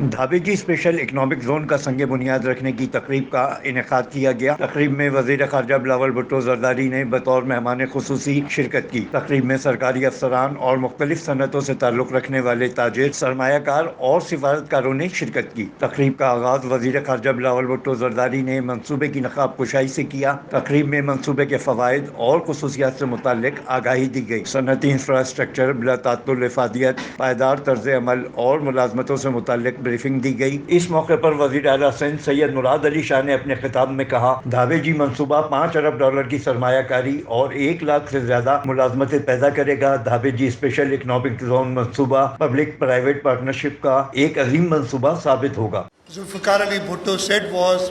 धाबेजी special economic zone का संग बुनियाद रखने की तकरीब का इनेकाद किया गया। तकरीब में वजीर खारजा बिलावल भुट्टो जरदारी ने बतौर मेहमान खुसूसी शिरकत की। तकरीब में सरकारी अफसरान और मुख्तलिफ सनतों से ताल्लुक रखने वाले ताजिर, सरमायाकार और सिफारतकारों ने शिरकत की। तकरीब का आगाज वजीर खारजा बिलावल भुट्टो जरदारी ने मनसूबे की नकाब कुशाई से किया। तकरीब में मनसूबे के फवायद और खुसूसियात से मुताल्लिक आगाही दी गई। सनती इंफ्रास्ट्रक्चर, बिला तात्तुल इफादियत, पायदार तर्ज अमल और मुलाजमतों से मुताल्लिक ब्रीफिंग दी गई। इस मौके पर वजीर आला सिंध सैयद मुराद अली शाह ने अपने खिताब में कहा, धाबेजी मंसूबा $5 अरब की सरमायाकारी और 1 लाख से ज्यादा मुलाजमतें पैदा करेगा। धाबेजी स्पेशल इकनॉमिक जोन मंसूबा पब्लिक प्राइवेट पार्टनरशिप का एक अजीम मंसूबा साबित होगा। Zulfikar Ali Bhutto said was,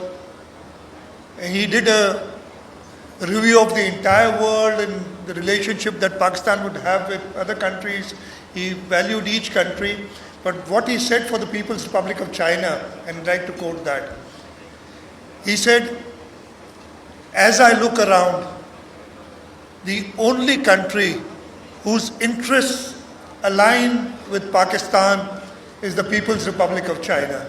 he did a review of the entire world and the relationship that Pakistan would have with other countries. He valued each country. But what he said for the People's Republic of China, and I'd like to quote that, he said, as I look around, the only country whose interests align with Pakistan is the People's Republic of China.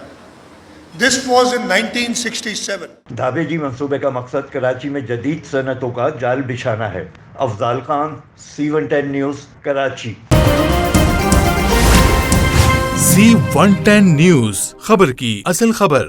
This was in 1967. धाबेजी मंसूबे का मकसद कराची में जदीद सनतों का जाल बिछाना है। Afzal Khan, C110 news, Karachi. C110 news, खबर की असल खबर।